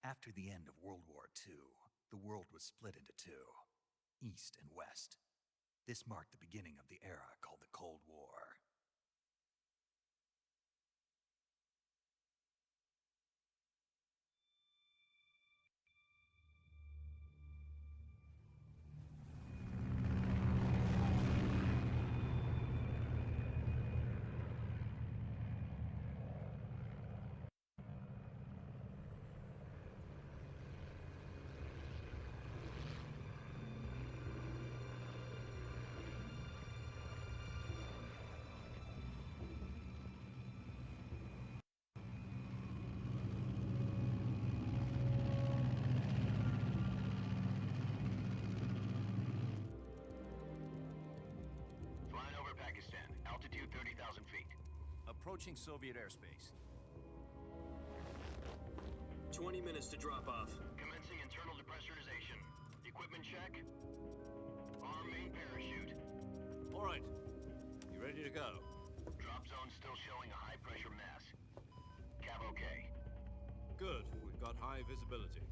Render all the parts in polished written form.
After the end of World War II, the world was split into two, East and West. This marked the beginning of the era called the Cold War. Altitude 30,000 feet. Approaching Soviet airspace. 20 minutes to drop off. Commencing internal depressurization. Equipment check. Arm main parachute. All right. You ready to go? Drop zone still showing a high pressure mass. Cav okay. Good. We've got high visibility.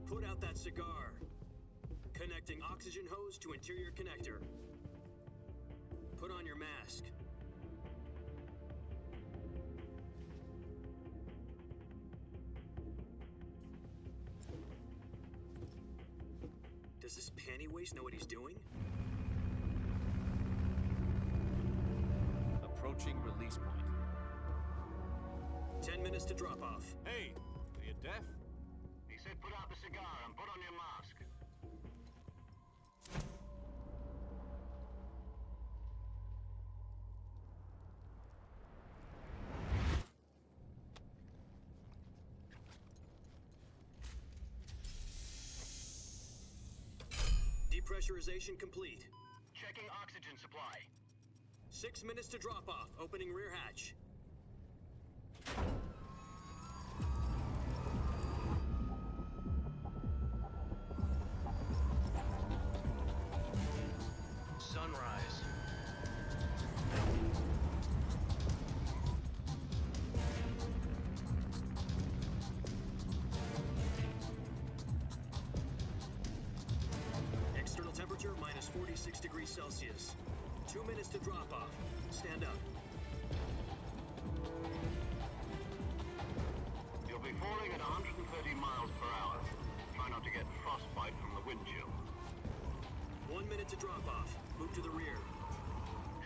Put out that cigar. Connecting oxygen hose to interior connector. Put on your mask. Does this panty waste know what he's doing? Approaching release point. 10 minutes to drop off. Hey, are you deaf? He said put out the cigar and put on your mask. Depressurization complete. Checking oxygen supply. 6 minutes to drop off. Opening rear hatch. Sunrise. External temperature minus 46 degrees Celsius. 2 minutes to drop off. Stand up. You'll be falling at 130 miles per hour. Try not to get frostbite from the wind chill. 1 minute to drop off. Move to the rear.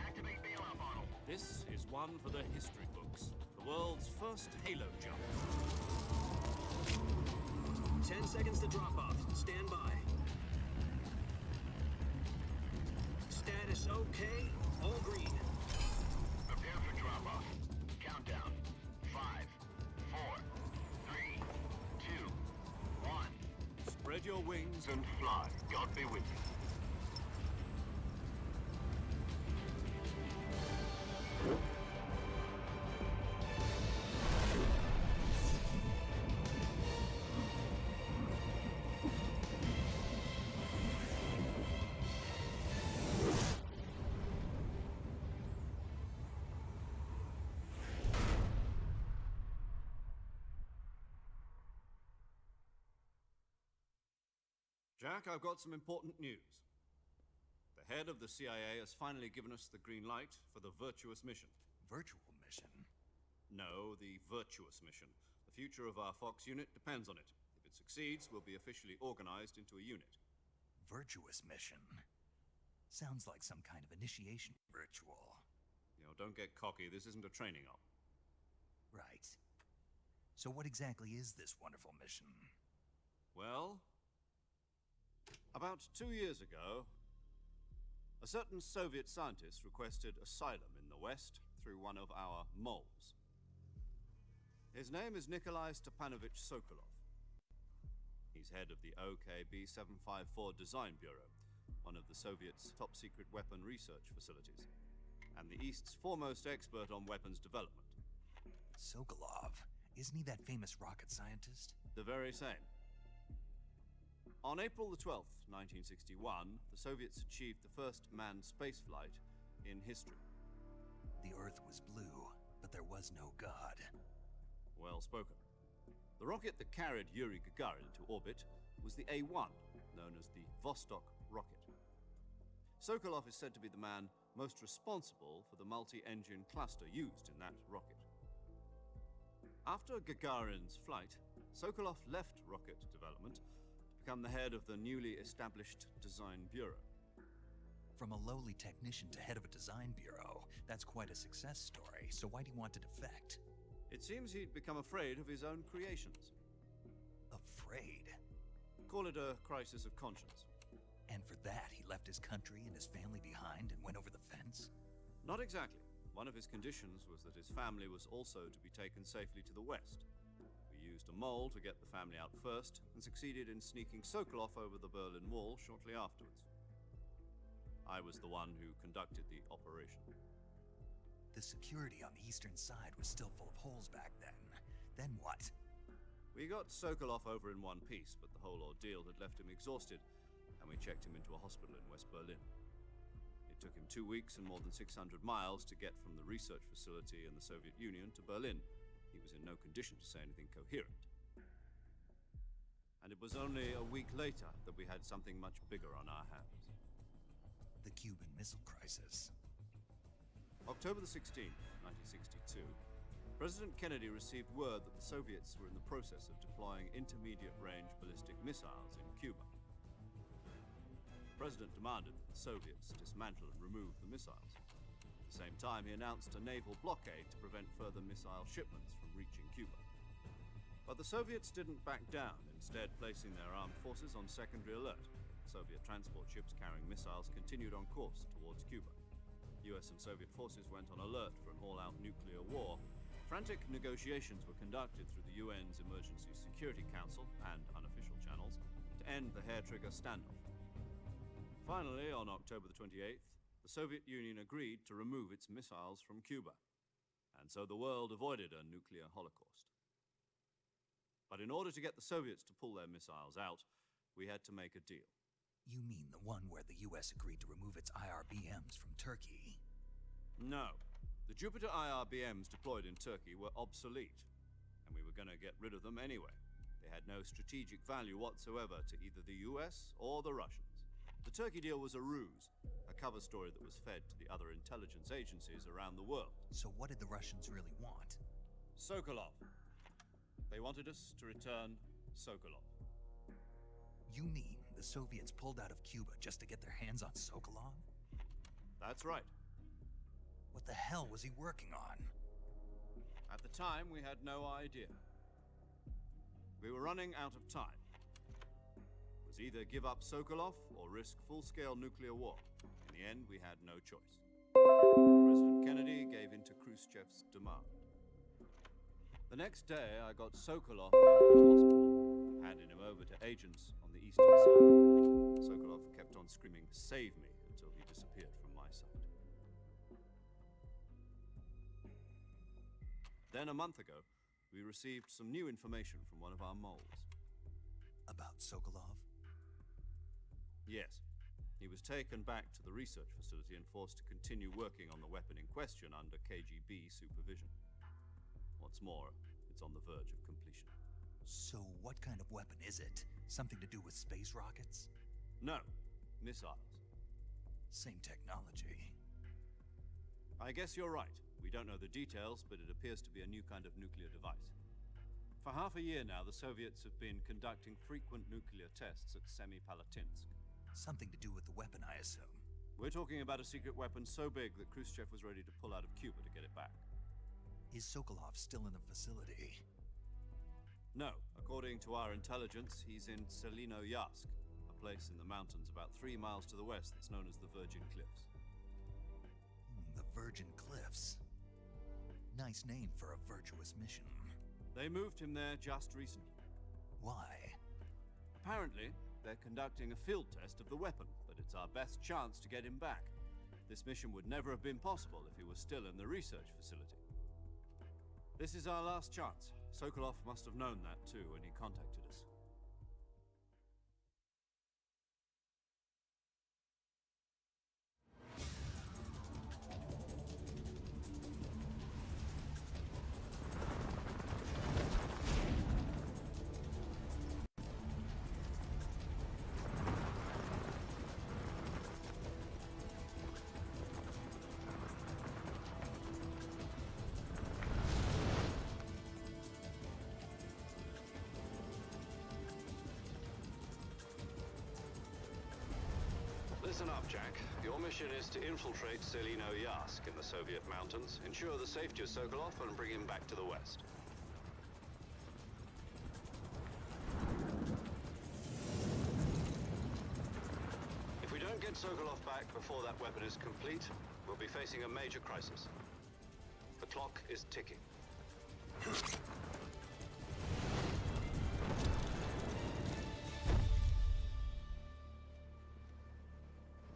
Activate bailout model. This is one for the history books. The world's first halo jump. 10 seconds to drop off. Stand by. Status okay. All green. Prepare for drop off. Countdown. 5, 4, 3, 2, 1. Spread your wings And fly. God be with you. Jack, I've got some important news. The head of the CIA has finally given us the green light for the virtuous mission. Virtual mission? No, the virtuous mission. The future of our Fox unit depends on it. If it succeeds, we'll be officially organized into a unit. Virtuous mission? Sounds like some kind of initiation ritual. You know, don't get cocky. This isn't a training op. Right. So what exactly is this wonderful mission? Well, about 2 years ago, a certain Soviet scientist requested asylum in the West through one of our moles. His name is Nikolai Stepanovich Sokolov. He's head of the OKB 754 Design Bureau, one of the Soviets' top-secret weapon research facilities, and the East's foremost expert on weapons development. Sokolov? Isn't he that famous rocket scientist? The very same. On April the 12th, 1961, the Soviets achieved the first manned spaceflight in history. The Earth was blue, but there was no God. Well spoken. The rocket that carried Yuri Gagarin into orbit was the A-1, known as the Vostok rocket. Sokolov is said to be the man most responsible for the multi-engine cluster used in that rocket. After Gagarin's flight, Sokolov left rocket development to become the head of the newly established Design Bureau. From a lowly technician to head of a design bureau, that's quite a success story, so why'd he want to defect? It seems he'd become afraid of his own creations. Afraid? Call it a crisis of conscience. And for that, he left his country and his family behind and went over the fence? Not exactly. One of his conditions was that his family was also to be taken safely to the west. We used a mole to get the family out first, and succeeded in sneaking Sokolov over the Berlin Wall shortly afterwards. I was the one who conducted the operation. The security on the eastern side was still full of holes back then. Then what? We got Sokolov over in one piece, but the whole ordeal had left him exhausted, and we checked him into a hospital in West Berlin. It took him 2 weeks and more than 600 miles to get from the research facility in the Soviet Union to Berlin. He was in no condition to say anything coherent. And it was only a week later that we had something much bigger on our hands. The Cuban Missile Crisis. October the 16th, 1962, President Kennedy received word that the Soviets were in the process of deploying intermediate-range ballistic missiles in Cuba. The President demanded that the Soviets dismantle and remove the missiles. At the same time, he announced a naval blockade to prevent further missile shipments from reaching Cuba. But the Soviets didn't back down, instead placing their armed forces on secondary alert. Soviet transport ships carrying missiles continued on course towards Cuba. US and Soviet forces went on alert for an all-out nuclear war. Frantic negotiations were conducted through the UN's Emergency Security Council and unofficial channels to end the hair-trigger standoff. Finally, on October the 28th, the Soviet Union agreed to remove its missiles from Cuba, and so the world avoided a nuclear holocaust. But in order to get the Soviets to pull their missiles out, we had to make a deal. You mean the one where the US agreed to remove its IRBMs from Turkey? No. The Jupiter IRBMs deployed in Turkey were obsolete, and we were going to get rid of them anyway. They had no strategic value whatsoever to either the US or the Russians. The Turkey deal was a ruse, a cover story that was fed to the other intelligence agencies around the world. So what did the Russians really want? Sokolov. They wanted us to return Sokolov. You mean the Soviets pulled out of Cuba just to get their hands on Sokolov? That's right. What the hell was he working on? At the time, we had no idea. We were running out of time. It was either give up Sokolov or risk full-scale nuclear war. In the end, we had no choice. President Kennedy gave in to Khrushchev's demand. The next day, I got Sokolov out of the hospital, handed him over to agents on the eastern side. Sokolov kept on screaming, "Save me," until he disappeared from my sight. Then a month ago, we received some new information from one of our moles. About Sokolov? Yes. He was taken back to the research facility and forced to continue working on the weapon in question under KGB supervision. What's more, it's on the verge of completion. So what kind of weapon is it? Something to do with space rockets? No, missiles. Same technology. I guess you're right. We don't know the details, but it appears to be a new kind of nuclear device. For half a year now, the Soviets have been conducting frequent nuclear tests at Semipalatinsk. Something to do with the weapon, I assume. We're talking about a secret weapon so big that Khrushchev was ready to pull out of Cuba to get it back. Is Sokolov still in the facility? No. According to our intelligence, he's in Selinoyarsk, a place in the mountains about 3 miles to the west that's known as the Virgin Cliffs. The Virgin Cliffs. Nice name for a virtuous mission. They moved him there just recently. Why? Apparently, they're conducting a field test of the weapon, but it's our best chance to get him back. This mission would never have been possible if he was still in the research facility. This is our last chance. Sokolov must have known that too when he contacted us. Listen up, Jack. Your mission is to infiltrate Selino Yask in the Soviet mountains, ensure the safety of Sokolov, and bring him back to the West. If we don't get Sokolov back before that weapon is complete, we'll be facing a major crisis. The clock is ticking.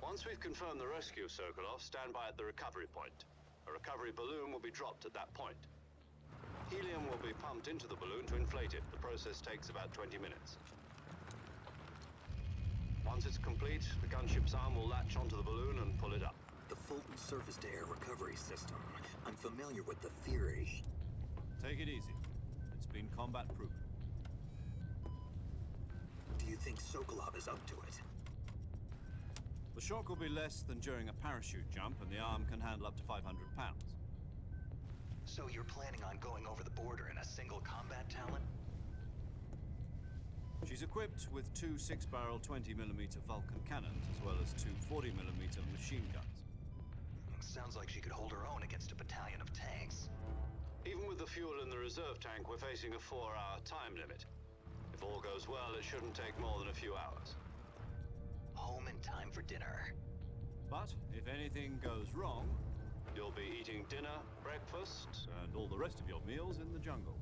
Once we've confirmed the rescue of Sokolov, stand by at the recovery point. A recovery balloon will be dropped at that point. Helium will be pumped into the balloon to inflate it. The process takes about 20 minutes. Once it's complete, the gunship's arm will latch onto the balloon and pull it up. The Fulton surface-to-air recovery system. I'm familiar with the theory. Take it easy. It's been combat-proven. Do you think Sokolov is up to it? The shock will be less than during a parachute jump, and the arm can handle up to 500 pounds. So you're planning on going over the border in a single combat talon? She's equipped with two 6-barrel 20mm Vulcan cannons, as well as two 40mm machine guns. Sounds like she could hold her own against a battalion of tanks. Even with the fuel in the reserve tank, we're facing a 4-hour time limit. If all goes well, it shouldn't take more than a few hours. Home in time for dinner. But if anything goes wrong, you'll be eating dinner, breakfast, and all the rest of your meals in the jungle.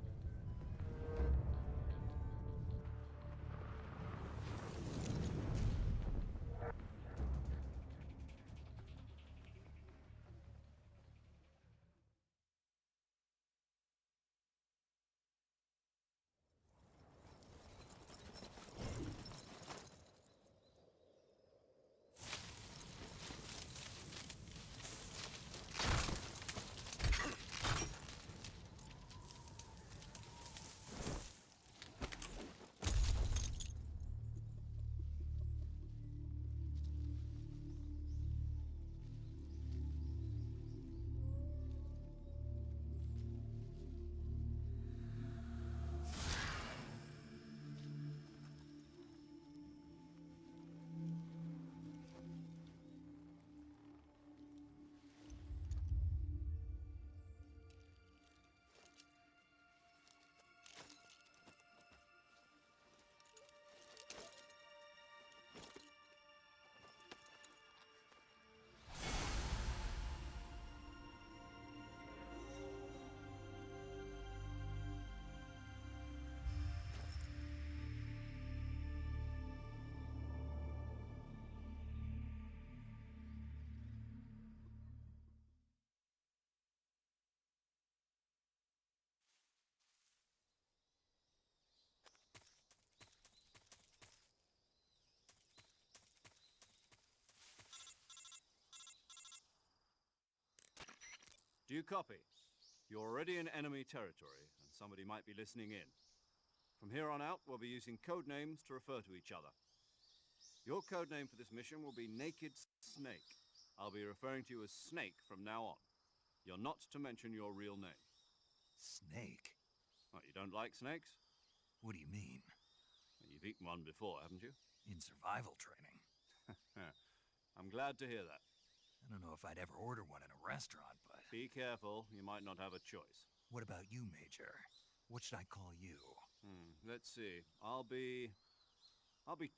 Do you copy? You're already in enemy territory, and somebody might be listening in. From here on out, we'll be using code names to refer to each other. Your code name for this mission will be Naked Snake. I'll be referring to you as Snake from now on. You're not to mention your real name. Snake? What, you don't like snakes? What do you mean? Well, you've eaten one before, haven't you? In survival training. I'm glad to hear that. I don't know if I'd ever order one in a restaurant, but... Be careful, you might not have a choice. What about you, Major? What should I call you? Let's see. I'll be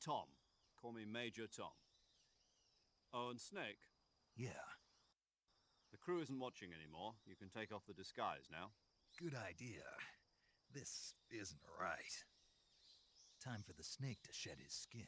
Tom. Call me Major Tom. Oh, and Snake. Yeah, The crew isn't watching anymore. You can take off the disguise now. good idea. This isn't right. Time for the snake to shed his skin.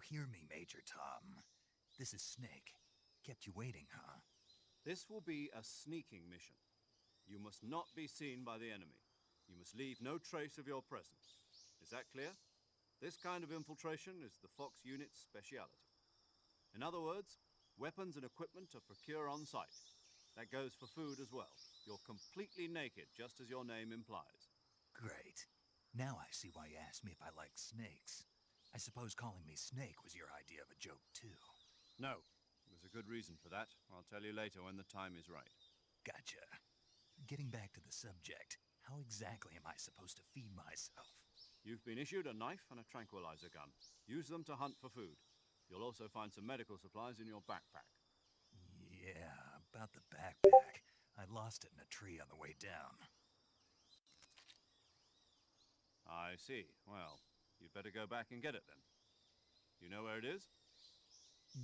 hear me, Major Tom. This is Snake. Kept you waiting, huh? This will be a sneaking mission. You must not be seen by the enemy. You must leave no trace of your presence. Is that clear? This kind of infiltration is the Fox unit's speciality. In other words, weapons and equipment are procured on site. That goes for food as well. You're completely naked, just as your name implies. Great. Now I see why you asked me if I like snakes. I suppose calling me Snake was your idea of a joke, too. No, there's a good reason for that. I'll tell you later when the time is right. Gotcha. Getting back to the subject, how exactly am I supposed to feed myself? You've been issued a knife and a tranquilizer gun. Use them to hunt for food. You'll also find some medical supplies in your backpack. Yeah, about the backpack. I lost it in a tree on the way down. I see. Well, you'd better go back and get it then. You know where it is?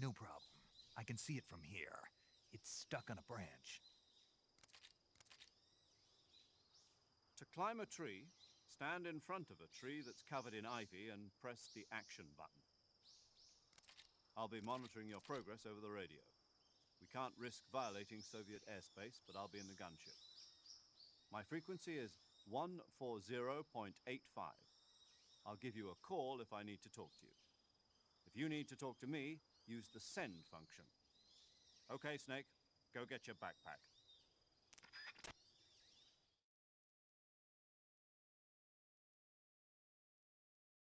No problem. I can see it from here. It's stuck on a branch. To climb a tree, stand in front of a tree that's covered in ivy and press the action button. I'll be monitoring your progress over the radio. We can't risk violating Soviet airspace, but I'll be in the gunship. My frequency is 140.85. I'll give you a call if I need to talk to you. If you need to talk to me, use the send function. Okay, Snake, go get your backpack.